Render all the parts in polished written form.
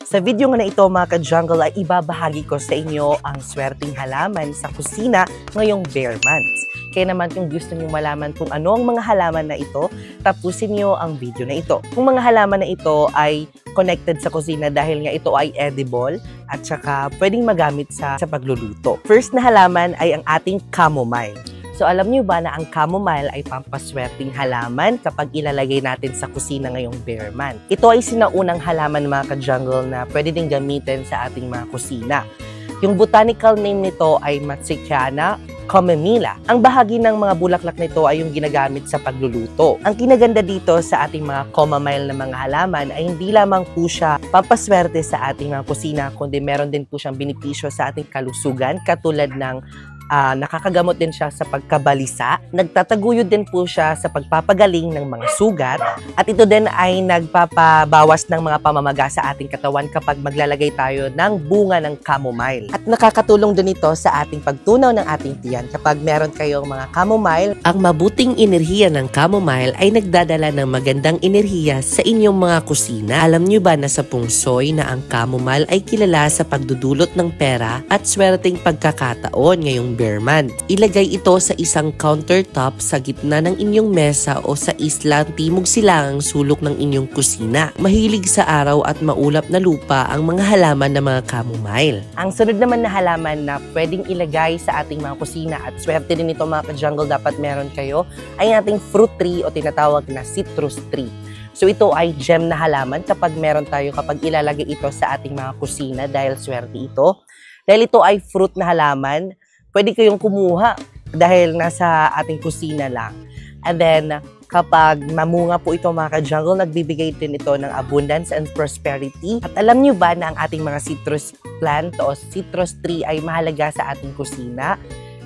Sa video nga na ito mga ka-jungle ay ibabahagi ko sa inyo ang swerteng halaman sa kusina ngayong bare months. Kaya naman kung gusto niyo malaman kung ano ang mga halaman na ito, tapusin niyo ang video na ito. Kung mga halaman na ito ay connected sa kusina dahil nga ito ay edible at saka pwedeng magamit sa pagluluto. First na halaman ay ang ating chamomile. So alam niyo ba na ang chamomile ay pampaswerteng halaman kapag ilalagay natin sa kusina ngayong bare month? Ito ay sinaunang halaman mga ka-jungle na pwede din gamitin sa ating mga kusina. Yung botanical name nito ay Matsicana chamomilla. Ang bahagi ng mga bulaklak nito ay yung ginagamit sa pagluluto. Ang kinaganda dito sa ating mga chamomile na mga halaman ay hindi lamang po siya pampaswerte sa ating mga kusina, kundi meron din po siyang benepisyo sa ating kalusugan katulad ng nakakagamot din siya sa pagkabalisa, nagtataguyod din po siya sa pagpapagaling ng mga sugat, at ito din ay nagpapabawas ng mga pamamaga sa ating katawan kapag maglalagay tayo ng bunga ng chamomile. At nakakatulong din ito sa ating pagtunaw ng ating tiyan kapag meron kayong mga chamomile. Ang mabuting enerhiya ng chamomile ay nagdadala ng magandang enerhiya sa inyong mga kusina. Alam niyo ba na sa pungsoy na ang chamomile ay kilala sa pagdudulot ng pera at swerteng pagkakataon ngayong bare month. Ilagay ito sa isang countertop sa gitna ng inyong mesa o sa islang timog silangang sulok ng inyong kusina. Mahilig sa araw at maulap na lupa ang mga halaman ng mga chamomile. Ang sunod naman na halaman na pwedeng ilagay sa ating mga kusina at swerte din ito mga ka-jungle dapat meron kayo ay ating fruit tree o tinatawag na citrus tree. So ito ay gem na halaman kapag meron tayo kapag ilalagay ito sa ating mga kusina dahil swerte ito. Dahil ito ay fruit na halaman, pwede kayong kumuha dahil nasa ating kusina lang. And then, kapag mamunga po ito mga ka-jungle, nagbibigay din ito ng abundance and prosperity. At alam niyo ba na ang ating mga citrus plant o citrus tree ay mahalaga sa ating kusina?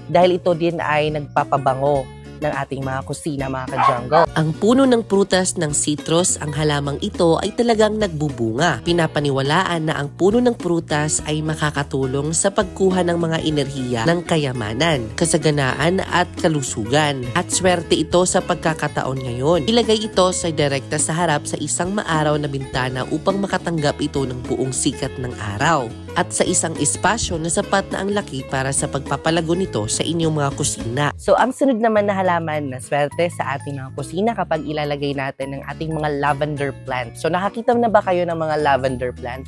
Dahil ito din ay nagpapabango ng ating mga kusina mga ka-jungle. Ang puno ng prutas ng citrus, ang halamang ito ay talagang nagbubunga. Pinapaniwalaan na ang puno ng prutas ay makakatulong sa pagkuha ng mga enerhiya ng kayamanan, kasaganaan at kalusugan. At swerte ito sa pagkakataon ngayon. Ilagay ito sa direkta sa harap sa isang maaraw na bintana upang makatanggap ito ng buong sikat ng araw. At sa isang espasyo na sapat na ang laki para sa pagpapalago nito sa inyong mga kusina. So ang sunod naman na halaman na swerte sa ating mga kusina kapag ilalagay natin ng ating mga lavender plant. So nakakita na ba kayo ng mga lavender plant?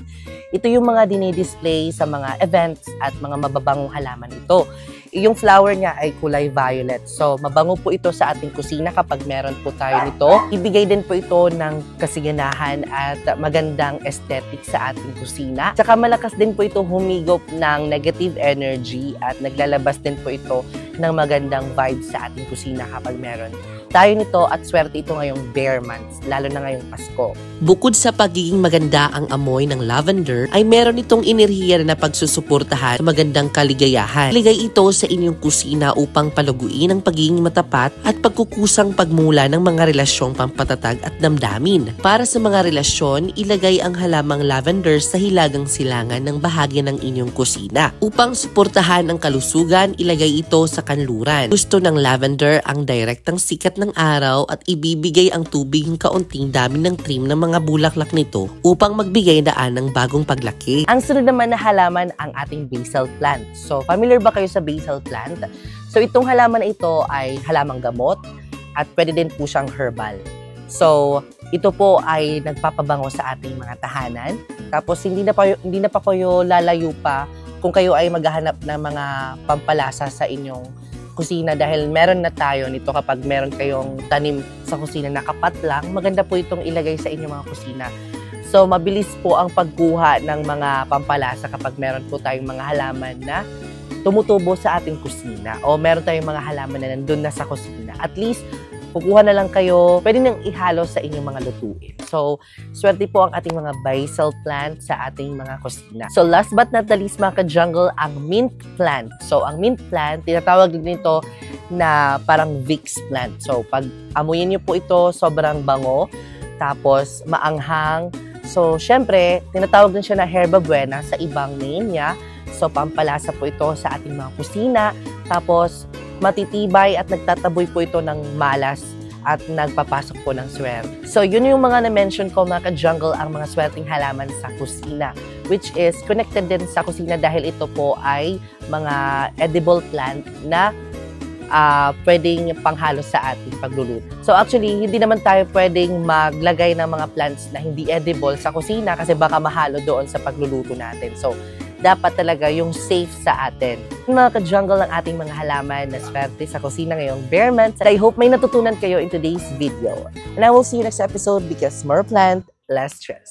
Ito yung mga dinidisplay sa mga events at mga mababangong halaman ito. Yung flower niya ay kulay violet. So, mabango po ito sa ating kusina kapag meron po tayo nito. Ibigay din po ito ng kasiganahan at magandang aesthetic sa ating kusina. Tsaka malakas din po ito humigop ng negative energy at naglalabas din po ito ng magandang vibes sa ating kusina kapag meron tayo nito at swerte ito ngayong bare months, lalo na ngayong Pasko. Bukod sa pagiging maganda ang amoy ng lavender, ay meron itong enerhiya na pagsusuportahan sa magandang kaligayahan. Iligay ito sa inyong kusina upang paluguin ang pagiging matapat at pagkukusang pagmula ng mga relasyong pampatatag at damdamin. Para sa mga relasyon, ilagay ang halamang lavender sa hilagang silangan ng bahagi ng inyong kusina. Upang suportahan ang kalusugan, ilagay ito sa kanluran. Gusto ng lavender ang direktang sikat ng araw at ibibigay ang tubig ng kaunting dami ng trim ng mga bulaklak nito upang magbigay daan ng bagong paglaki. Ang sunod naman na halaman ang ating basil plant. So, familiar ba kayo sa basil plant? So, itong halaman na ito ay halamang gamot at pwede din po siyang herbal. So, ito po ay nagpapabango sa ating mga tahanan. Tapos, hindi na pa kayo lalayo pa kung kayo ay maghahanap ng mga pampalasa sa inyong kusina dahil meron na tayo nito kapag meron kayong tanim sa kusina na kapat lang, maganda po itong ilagay sa inyong mga kusina. So, mabilis po ang pagkuha ng mga pampalasa kapag meron po tayong mga halaman na tumutubo sa ating kusina o meron tayong mga halaman na nandun na sa kusina. At least, kukuha na lang kayo, pwede nang ihalo sa inyong mga lutuin. So, swerte po ang ating mga basil plant sa ating mga kusina. So, last but not the least mga ka-jungle, ang mint plant. So, ang mint plant, tinatawag din ito na parang Vicks plant. So, pag amuyin niyo po ito, sobrang bango, tapos maanghang. So, syempre, tinatawag din siya na herba buena sa ibang name niya. So, pampalasa po ito sa ating mga kusina. Tapos, matitibay at nagtataboy po ito ng malas at nagpapasok po ng swerte. So, yun yung mga na-mention ko mga ka-jungle, ang mga swerteng halaman sa kusina, which is connected din sa kusina dahil ito po ay mga edible plant na pwedeng panghalo sa ating pagluluto. So actually, hindi naman tayo pwedeng maglagay ng mga plants na hindi edible sa kusina kasi baka mahalo doon sa pagluluto natin. So, dapat talaga yung safe sa atin. Mga ka-jungle ang ating mga halaman na swerte sa kusina ngayong Bear Month. I hope may natutunan kayo in today's video. And I will see you next episode because more plant, less stress.